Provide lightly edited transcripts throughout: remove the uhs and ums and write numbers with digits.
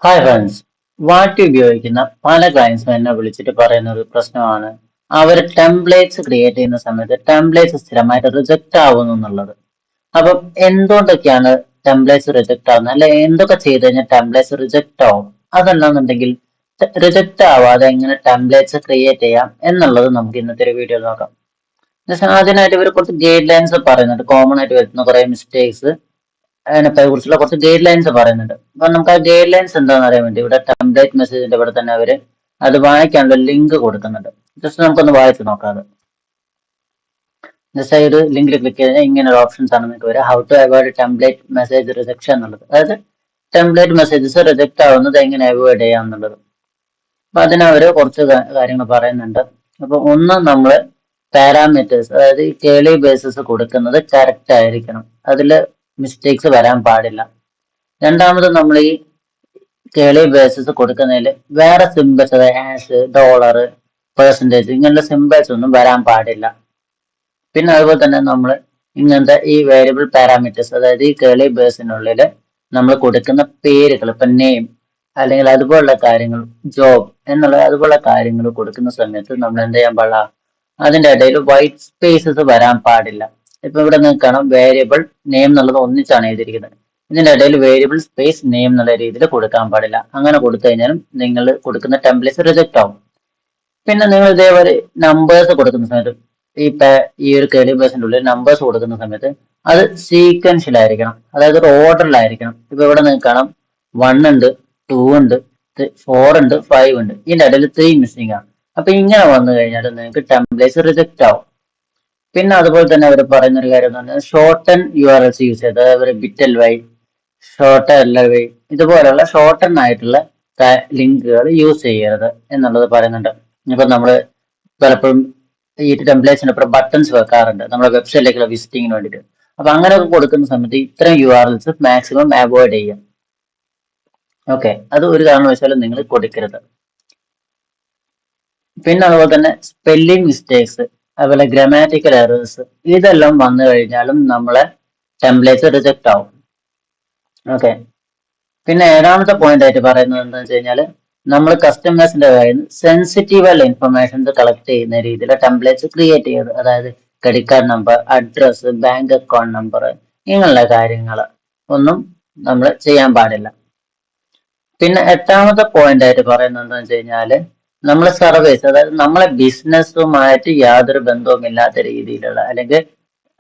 Hi friends, വാട്ടി ഉപയോഗിക്കുന്ന പല ക്ലയൻസും എന്നെ വിളിച്ചിട്ട് പറയുന്ന ഒരു പ്രശ്നമാണ് അവർ ടെംപ്ലേറ്റ്സ് ക്രിയേറ്റ് ചെയ്യുന്ന സമയത്ത് ടെംപ്ലേറ്റ്സ് സ്ഥിരമായിട്ട് റിജക്റ്റ് ആവുന്നു എന്നുള്ളത്. അപ്പം എന്തുകൊണ്ടൊക്കെയാണ് ടെംപ്ലേറ്റ്സ് റിജക്റ്റ് ആവുന്നത്, അല്ലെ എന്തൊക്കെ ചെയ്ത് കഴിഞ്ഞാൽ ടെംപ്ലേറ്റ്സ് റിജക്റ്റ് ആവും, അതല്ലാന്നുണ്ടെങ്കിൽ റിജക്റ്റ് ആവാതെ എങ്ങനെ ടെംപ്ലേറ്റ്സ് ക്രിയേറ്റ് ചെയ്യാം എന്നുള്ളത് നമുക്ക് ഇന്നത്തെ ഒരു വീഡിയോ നോക്കാം. അതിനായിട്ട് ഇവർ കുറച്ച് ഗൈഡ് ലൈൻസ് പറയുന്നുണ്ട്, കോമൺ ആയിട്ട് വരുന്ന കുറെ മിസ്റ്റേക്സ്, അതിനെ കുറിച്ചുള്ള കുറച്ച് ഗൈഡ് ലൈൻസ് പറയുന്നുണ്ട്. അപ്പൊ നമുക്ക് ആ ഗൈഡ് ലൈൻസ് എന്താണെന്ന് അറിയാൻ വേണ്ടി ഇവിടെ ടെംപ്ലേറ്റ് മെസ്സേജിന്റെ ഇവിടെ തന്നെ അവര് അത് വായിക്കാനുള്ള ലിങ്ക് കൊടുക്കുന്നുണ്ട്. ജസ്റ്റ് നമുക്കൊന്ന് വായിച്ചു നോക്കാം. അത് ജസ്റ്റ് ഒരു ലിങ്കിൽ ക്ലിക്ക് ചെയ്ത് കഴിഞ്ഞാൽ ഇങ്ങനെ ഒരു ഓപ്ഷൻസ് ആണ് നിങ്ങൾക്ക് വരിക. How to avoid template message rejection എന്നുള്ളത്, അതായത് ടെംപ്ലേറ്റ് മെസ്സേജസ് റിജക്ട് ആവുന്നത് എങ്ങനെ അവോയ്ഡ് ചെയ്യാം എന്നുള്ളത്. അപ്പൊ അതിനവര് കുറച്ച് കാര്യങ്ങൾ പറയുന്നുണ്ട്. അപ്പൊ ഒന്ന്, നമ്മള് പാരാമീറ്റേഴ്സ്, അതായത് ഈ കേളി ബേസിസ് കൊടുക്കുന്നത് കറക്റ്റ് ആയിരിക്കണം, അതില് മിസ്റ്റേക്സ് വരാൻ പാടില്ല. രണ്ടാമത്, നമ്മൾ ഈ കേളി ബേസിസ് കൊടുക്കുന്നതിൽ വേറെ സിമ്പിൾസ്, അതായത് ഹാഷ്, ഡോളർ, പെർസെൻറ്റേജ്, ഇങ്ങനത്തെ സിമ്പിൾസ് ഒന്നും വരാൻ പാടില്ല. പിന്നെ അതുപോലെ തന്നെ നമ്മൾ ഇങ്ങനത്തെ ഈ വേരിയബിൾ പാരാമീറ്റേഴ്സ്, അതായത് ഈ കേളി ബേസിനുള്ളിൽ നമ്മൾ കൊടുക്കുന്ന പേരുകൾ, ഇപ്പൊ നെയിം അല്ലെങ്കിൽ അതുപോലുള്ള കാര്യങ്ങൾ, ജോബ് എന്നുള്ള അതുപോലുള്ള കാര്യങ്ങൾ കൊടുക്കുന്ന സമയത്ത് നമ്മൾ എന്ത് ചെയ്യാൻ പാടില്ല, അതിന്റെ ഇടയിൽ വൈറ്റ് സ്പേസസ് വരാൻ പാടില്ല. ഇപ്പൊ ഇവിടെ നിങ്ങൾക്ക് കാണാം വേരിയബിൾ നെയിം എന്നുള്ളത് ഒന്നിച്ചാണ് എഴുതിയിരിക്കുന്നത്. ഇതിന്റെ ഇടയിൽ വേരിയബിൾ സ്പേസ് നെയിം എന്നുള്ള രീതിയിൽ കൊടുക്കാൻ പാടില്ല. അങ്ങനെ കൊടുത്തു കഴിഞ്ഞാലും നിങ്ങൾ കൊടുക്കുന്ന ടെംപ്ലേറ്റ്സ് റിജക്ട് ആവും. പിന്നെ നിങ്ങൾ ഇതേപോലെ നമ്പേഴ്സ് കൊടുക്കുന്ന സമയത്ത് ഈ ഒരു കേളി ബേസിന്റെ ഉള്ളിൽ നമ്പേഴ്സ് കൊടുക്കുന്ന സമയത്ത് അത് സീക്വൻഷ്യൽ ആയിരിക്കണം, അതായത് ഒരു ഓർഡറിലായിരിക്കണം. ഇപ്പൊ ഇവിടെ നിങ്ങൾക്ക് കാണാം 1 ഉണ്ട്, 2 ഉണ്ട്, 4 ഉണ്ട്, 5 ഉണ്ട്, ഇതിന്റെ ഇടയിൽ 3 മിസ്സിംഗ് ആണ്. അപ്പൊ ഇങ്ങനെ വന്നു കഴിഞ്ഞാൽ നിങ്ങൾക്ക് ടെംപ്ലേറ്റ്സ് റിജക്ട് ആവും. പിന്നെ അതുപോലെ തന്നെ അവർ പറയുന്ന ഒരു കാര്യം എന്ന് പറഞ്ഞാൽ ഷോർട്ടൻ URLs യൂസ് ചെയ്ത്, അതായത് ബിറ്റൽ വൈ, ഷോർട്ടൻ LY, ഇതുപോലുള്ള ഷോർട്ടൻ ആയിട്ടുള്ള ലിങ്കുകൾ യൂസ് ചെയ്യരുത് എന്നുള്ളത് പറയുന്നുണ്ട്. ഇപ്പൊ നമ്മള് പലപ്പോഴും ഈ ടെംപ്ലേറ്റ്സിന് ഇപ്പം ബട്ടൺസ് വെക്കാറുണ്ട് നമ്മുടെ വെബ്സൈറ്റിലേക്കുള്ള വിസിറ്റിങ്ങിന് വേണ്ടിയിട്ട്. അപ്പൊ അങ്ങനെയൊക്കെ കൊടുക്കുന്ന സമയത്ത് ഇത്തരം URLs മാക്സിമം അവോയ്ഡ് ചെയ്യാം. ഓക്കെ, അത് ഒരു കാരണവശാലും നിങ്ങൾ കൊടുക്കരുത്. പിന്നെ അതുപോലെ തന്നെ സ്പെല്ലിംഗ് മിസ്റ്റേക്സ്, അതുപോലെ ഗ്രാമാറ്റിക്കൽ എറേഴ്സ്, ഇതെല്ലാം വന്നു കഴിഞ്ഞാലും നമ്മളെ ടെംപ്ലേറ്റ്സ് റിജക്ട് ആവും. ഓക്കെ, പിന്നെ ഏഴാമത്തെ പോയിന്റ് ആയിട്ട് പറയുന്നത് എന്താണെന്ന് വെച്ച് കഴിഞ്ഞാൽ നമ്മൾ കസ്റ്റമേഴ്സിന്റെ കയ്യിൽ നിന്ന് സെൻസിറ്റീവ് ആയിട്ടുള്ള ഇൻഫർമേഷൻസ് കളക്ട് ചെയ്യുന്ന രീതിയിൽ ടെംപ്ലേറ്റ്സ് ക്രിയേറ്റ് ചെയ്തത്, അതായത് credit card number, address, bank account number, ഇങ്ങനെയുള്ള കാര്യങ്ങൾ ഒന്നും നമ്മൾ ചെയ്യാൻ പാടില്ല. പിന്നെ എട്ടാമത്തെ പോയിന്റ് ആയിട്ട് പറയുന്നത് എന്താണെന്ന് വെച്ച് കഴിഞ്ഞാല് നമ്മളെ സർവീസ്, അതായത് നമ്മളെ ബിസിനസ്സുമായിട്ട് യാതൊരു ബന്ധവുമില്ലാത്ത രീതിയിലുള്ള അല്ലെങ്കിൽ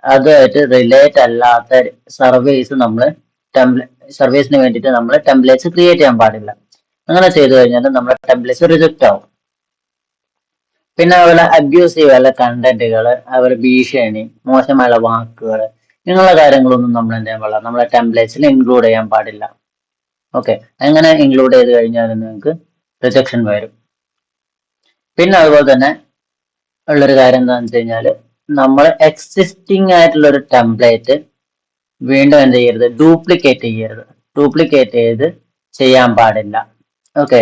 അതുമായിട്ട് റിലേറ്റ് അല്ലാത്ത സർവീസ് നമ്മൾ സർവീസിന് വേണ്ടിയിട്ട് നമ്മൾ ടെംപ്ലേറ്റ്സ് ക്രിയേറ്റ് ചെയ്യാൻ പാടില്ല. അങ്ങനെ ചെയ്തു കഴിഞ്ഞാൽ നമ്മുടെ ടെംപ്ലേറ്റ്സ് റിജക്റ്റ് ആവും. പിന്നെ അതുപോലെ അബ്യൂസീവ് ആയുള്ള കണ്ടന്റുകൾ, അവർ ഭീഷണി, മോശമായുള്ള വാക്കുകൾ, ഇങ്ങനെയുള്ള കാര്യങ്ങളൊന്നും നമ്മൾ എന്ത് ചെയ്യാൻ പാടില്ല, നമ്മളെ ടെംപ്ലേറ്റ്സിൽ ഇൻക്ലൂഡ് ചെയ്യാൻ പാടില്ല. ഓക്കെ, അങ്ങനെ ഇൻക്ലൂഡ് ചെയ്ത് കഴിഞ്ഞാൽ നിങ്ങൾക്ക് റിജക്ഷൻ വരും. പിന്നെ അതുപോലെ തന്നെ ഉള്ളൊരു കാര്യം എന്താണെന്ന് വെച്ച് കഴിഞ്ഞാൽ നമ്മൾ എക്സിസ്റ്റിംഗ് ആയിട്ടുള്ള ഒരു ടെംപ്ലേറ്റ് വീണ്ടും എന്ത് ചെയ്യരുത്, ഡ്യൂപ്ലിക്കേറ്റ് ചെയ്യരുത്. ഡ്യൂപ്ലിക്കേറ്റ് ചെയ്ത് ചെയ്യാൻ പാടില്ല. ഓക്കെ,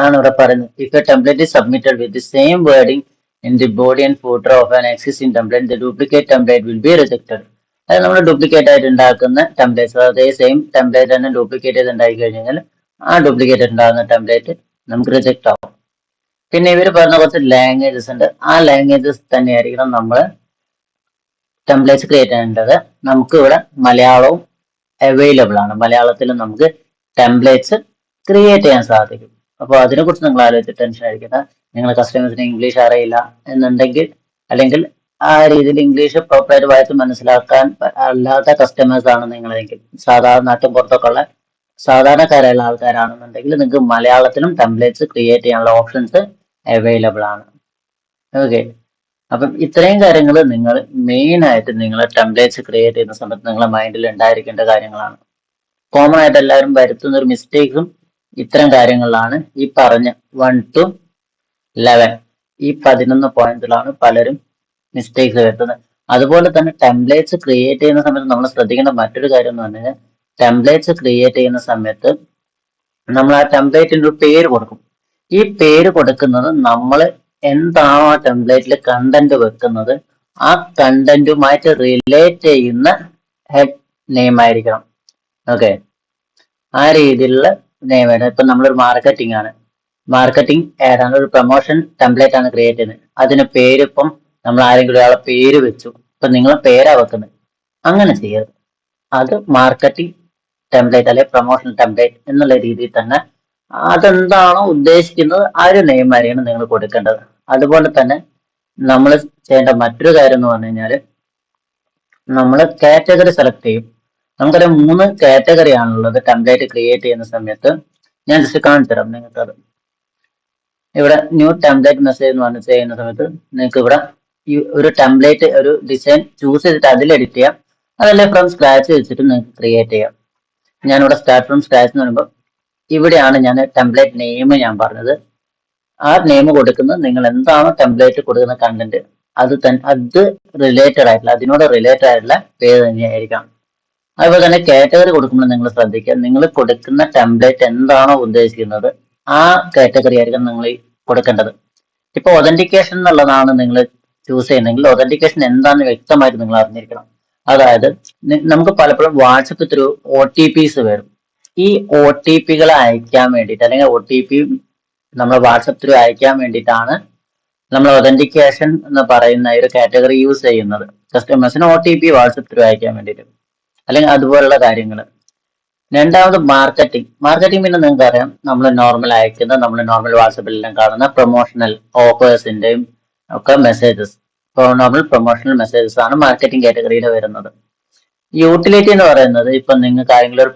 ആണ് ഇവിടെ പറയുന്നത്. If A template is submitted with the same wording in the body and footer of an existing template, the duplicate template will be rejected. അതായത് നമ്മൾ ഡ്യൂപ്ലിക്കേറ്റ് ആയിട്ട് ഉണ്ടാക്കുന്ന ടെംപ്ലേറ്റ്സ്, അതേ സെയിം ടെംപ്ലേറ്റ് തന്നെ ഡ്യൂപ്ലിക്കേറ്റ് ചെയ്ത് ഉണ്ടാക്കി കഴിഞ്ഞാൽ ആ ഡ്യൂപ്ലിക്കേറ്റ് ഉണ്ടാകുന്ന ടെംപ്ലേറ്റ് നമുക്ക് റിജക്ട് ആവും. പിന്നെ ഇവർ പറഞ്ഞ കുറച്ച് ലാംഗ്വേജസ് ഉണ്ട്, ആ ലാംഗ്വേജസ് തന്നെയായിരിക്കണം നമ്മൾ ടെംപ്ലേറ്റ്സ് ക്രിയേറ്റ് ചെയ്യേണ്ടത്. നമുക്ക് ഇവിടെ മലയാളവും അവൈലബിൾ ആണ്, മലയാളത്തിലും നമുക്ക് ടെംപ്ലേറ്റ്സ് ക്രിയേറ്റ് ചെയ്യാൻ സാധിക്കും. അപ്പോൾ അതിനെക്കുറിച്ച് നിങ്ങൾ ആലോചിച്ച് ടെൻഷൻ അടിക്കണ്ട. നിങ്ങൾ കസ്റ്റമേഴ്സിന് ഇംഗ്ലീഷ് അറിയില്ല എന്നുണ്ടെങ്കിൽ, അല്ലെങ്കിൽ ആ രീതിയിൽ ഇംഗ്ലീഷ് പ്രോപ്പറായിട്ട് വായിച്ച് മനസ്സിലാക്കാൻ അല്ലാത്ത കസ്റ്റമേഴ്സ് ആണ് നിങ്ങളെങ്കിൽ, സാധാരണ നാട്ടും പുറത്തൊക്കെ ഉള്ള സാധാരണക്കാരായുള്ള ആൾക്കാരാണെന്നുണ്ടെങ്കിൽ നിങ്ങൾക്ക് മലയാളത്തിലും ടെംപ്ലേറ്റ്സ് ക്രിയേറ്റ് ചെയ്യാനുള്ള ഓപ്ഷൻസ് അവൈലബിൾ ആണ്. ഓക്കെ, അപ്പം ഇത്രയും കാര്യങ്ങൾ നിങ്ങൾ മെയിൻ ആയിട്ട് നിങ്ങൾ ടെംപ്ലേറ്റ്സ് ക്രിയേറ്റ് ചെയ്യുന്ന സമയത്ത് നിങ്ങളുടെ മൈൻഡിൽ ഉണ്ടായിരിക്കേണ്ട കാര്യങ്ങളാണ്. കോമൺ ആയിട്ട് എല്ലാവരും വരുത്തുന്ന ഒരു മിസ്റ്റേക്സും ഇത്തരം കാര്യങ്ങളിലാണ്. ഈ പറഞ്ഞ 1 to 11 ഈ 11 പോയിന്റിലാണ് പലരും മിസ്റ്റേക്സ് വരുത്തുന്നത്. അതുപോലെ തന്നെ ടെംപ്ലേറ്റ്സ് ക്രിയേറ്റ് ചെയ്യുന്ന സമയത്ത് നമ്മൾ ശ്രദ്ധിക്കേണ്ട മറ്റൊരു കാര്യം എന്ന് പറഞ്ഞാൽ, ടെംപ്ലേറ്റ്സ് ക്രിയേറ്റ് ചെയ്യുന്ന സമയത്ത് നമ്മൾ ആ ടെംപ്ലേറ്റിന്റെ ഒരു പേര് കൊടുക്കും. ഈ പേര് കൊടുക്കുന്നത് നമ്മൾ എന്താണോ ആ ടെംപ്ലേറ്റിൽ കണ്ടന്റ് വെക്കുന്നത് ആ കണ്ടന്റുമായിട്ട് റിലേറ്റ് ചെയ്യുന്ന ഹെഡ് നെയിം ആയിരിക്കണം. ഓക്കെ, ആ രീതിയിലുള്ള നെയിം ആണ്. ഇപ്പൊ നമ്മളൊരു മാർക്കറ്റിംഗ് ആണ്, മാർക്കറ്റിംഗ് ആഡ് ആണ്, ഒരു പ്രൊമോഷൻ ടെംപ്ലേറ്റ് ആണ് ക്രിയേറ്റ് ചെയ്യുന്നത്. അതിന് പേര് ഇപ്പം നമ്മൾ ആരെങ്കിലും ഒരാളെ പേര് വെച്ചു, ഇപ്പൊ നിങ്ങളെ പേരാ വെക്കുന്നത്, അങ്ങനെ ചെയ്യരുത്. അത് മാർക്കറ്റിംഗ് ടെംപ്ലേറ്റ് അല്ലെ പ്രൊമോഷൻ ടെംപ്ലേറ്റ് എന്നുള്ള രീതിയിൽ തന്നെ അതെന്താണോ ഉദ്ദേശിക്കുന്നത് ആ ഒരു നെയിം ആയിരിക്കണം നിങ്ങൾ കൊടുക്കേണ്ടത്. അതുപോലെ തന്നെ നമ്മൾ ചെയ്യേണ്ട മറ്റൊരു കാര്യം എന്ന് പറഞ്ഞു കഴിഞ്ഞാൽ നമ്മൾ കാറ്റഗറി സെലക്ട് ചെയ്യും. നമുക്കറിയാം 3 കാറ്റഗറി ആണുള്ളത് ടെംപ്ലേറ്റ് ക്രിയേറ്റ് ചെയ്യുന്ന സമയത്ത്. ഞാൻ ജസ്റ്റ് കാണിച്ചു തരാം നിങ്ങൾക്കത്. ഇവിടെ ന്യൂ ടെംപ്ലേറ്റ് മെസ്സേജ് എന്ന് പറഞ്ഞ് ചെയ്യുന്ന സമയത്ത് നിങ്ങൾക്ക് ഇവിടെ ഈ ഒരു ടെംപ്ലേറ്റ് ഒരു ഡിസൈൻ ചൂസ് ചെയ്തിട്ട് അതിൽ എഡിറ്റ് ചെയ്യാം. അതല്ലേ ഫ്രം സ്ക്രാച്ച് വെച്ചിട്ട് നിങ്ങൾക്ക് ക്രിയേറ്റ് ചെയ്യാം. ഞാനിവിടെ സ്റ്റാർട്ട് ഫ്രം സ്ക്രാച്ച് എന്ന് പറയുമ്പോൾ ഇവിടെയാണ് ഞാൻ ടെംപ്ലേറ്റ് നെയിം ഞാൻ പറഞ്ഞത്. ആ നെയിം കൊടുക്കുന്നത് നിങ്ങൾ എന്താണോ ടെംപ്ലേറ്റ് കൊടുക്കുന്ന കണ്ടന്റ് അത് റിലേറ്റഡ് ആയിട്ടുള്ള അതിനോട് റിലേറ്റഡ് ആയിട്ടുള്ള പേര് തന്നെയായിരിക്കാം. അതുപോലെ തന്നെ കാറ്റഗറി കൊടുക്കുമ്പോൾ നിങ്ങൾ ശ്രദ്ധിക്കുക, നിങ്ങൾ കൊടുക്കുന്ന ടെംപ്ലേറ്റ് എന്താണോ ഉദ്ദേശിക്കുന്നത് ആ കാറ്റഗറി ആയിരിക്കും നിങ്ങൾ കൊടുക്കേണ്ടത്. ഇപ്പൊ ഒതന്റിക്കേഷൻ എന്നുള്ളതാണ് നിങ്ങൾ ചൂസ് ചെയ്യുന്നെങ്കിൽ ഒതന്റിക്കേഷൻ എന്താണെന്ന് വ്യക്തമായിട്ട് നിങ്ങൾ അറിഞ്ഞിരിക്കണം. അതായത് നമുക്ക് പലപ്പോഴും വാട്സപ്പ് ത്രൂ OTPs വരും. ഈ OTPകൾ അയക്കാൻ വേണ്ടിയിട്ട് അല്ലെങ്കിൽ OTP നമ്മൾ വാട്സപ്പ് ത്രൂ അയക്കാൻ വേണ്ടിയിട്ടാണ് നമ്മൾ ഒതന്റിക്കേഷൻ എന്ന് പറയുന്ന ഒരു കാറ്റഗറി യൂസ് ചെയ്യുന്നത്. കസ്റ്റമേഴ്സിന് OTP വാട്സപ്പ് ത്രൂ അയക്കാൻ വേണ്ടിയിട്ട് അല്ലെങ്കിൽ അതുപോലുള്ള കാര്യങ്ങൾ. രണ്ടാമത് മാർക്കറ്റിംഗ് പിന്നെ നിങ്ങൾക്ക് അറിയാം, നമ്മൾ നോർമൽ അയക്കുന്ന നമ്മൾ നോർമൽ വാട്സപ്പിലെല്ലാം കാണുന്ന പ്രൊമോഷണൽ ഓഫേഴ്സിന്റെയും ഒക്കെ മെസ്സേജസ്, നോർമൽ പ്രൊമോഷണൽ മെസ്സേജസ് ആണ് മാർക്കറ്റിംഗ് കാറ്റഗറിയിൽ വരുന്നത്. യൂട്ടിലിറ്റി എന്ന് പറയുന്നത് ഇപ്പൊ നിങ്ങൾക്ക് ആരെങ്കിലും ഒരു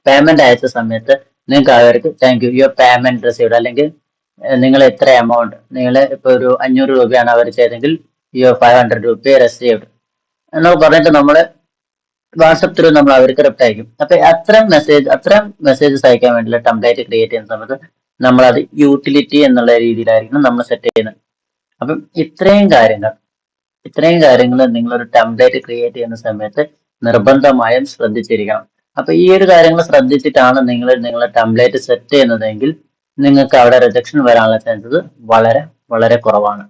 പേയ്മെന്റ് അയച്ച സമയത്ത് നിങ്ങൾക്ക് അവർക്ക് thank you your payment received, അല്ലെങ്കിൽ നിങ്ങൾ എത്ര എമൗണ്ട്, നിങ്ങൾ ഇപ്പൊ ഒരു 500 രൂപയാണ് അവർ ചെയ്തെങ്കിൽ യുവർ 500 രൂപ റിസീവ്ഡ് എന്നൊക്കെ പറഞ്ഞിട്ട് നമ്മൾ വാട്സപ്പ് ത്രൂ നമ്മൾ അവർക്ക് റിപ്ലൈ അയക്കും. അപ്പൊ അത്തരം മെസ്സേജസ് അയക്കാൻ വേണ്ടിയുള്ള ടെംപ്ലേറ്റ് ക്രിയേറ്റ് ചെയ്യുന്ന സമയത്ത് നമ്മൾ അത് യൂട്ടിലിറ്റി എന്നുള്ള രീതിയിലായിരിക്കും നമ്മൾ സെറ്റ് ചെയ്യുന്നത്. അപ്പം ഇത്രയും കാര്യങ്ങൾ നിങ്ങളൊരു ടെംപ്ലേറ്റ് ക്രിയേറ്റ് ചെയ്യുന്ന സമയത്ത് നിർബന്ധമായും ശ്രദ്ധിച്ചിരിക്കണം. അപ്പൊ ഈ ഒരു കാര്യങ്ങൾ ശ്രദ്ധിച്ചിട്ടാണ് നിങ്ങൾ നിങ്ങളെ ടെംപ്ലേറ്റ് സെറ്റ് ചെയ്യുന്നതെങ്കിൽ നിങ്ങൾക്ക് അവിടെ റിജക്ഷൻ വരാനുള്ള ചാൻസസ് വളരെ വളരെ കുറവാണ്.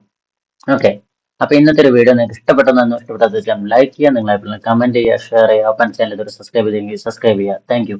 ഓക്കെ, അപ്പൊ ഇന്നത്തെ ഒരു വീഡിയോ നിങ്ങൾക്ക് ഇഷ്ടപ്പെട്ടെന്ന് ലൈക്ക് ചെയ്യുക, നിങ്ങൾ കമന്റ് ചെയ്യുക, ഷെയർ ചെയ്യുക, ഓപ്പൺ ചാനൽ സബ്സ്ക്രൈബ് ചെയ്യുക. Thank you.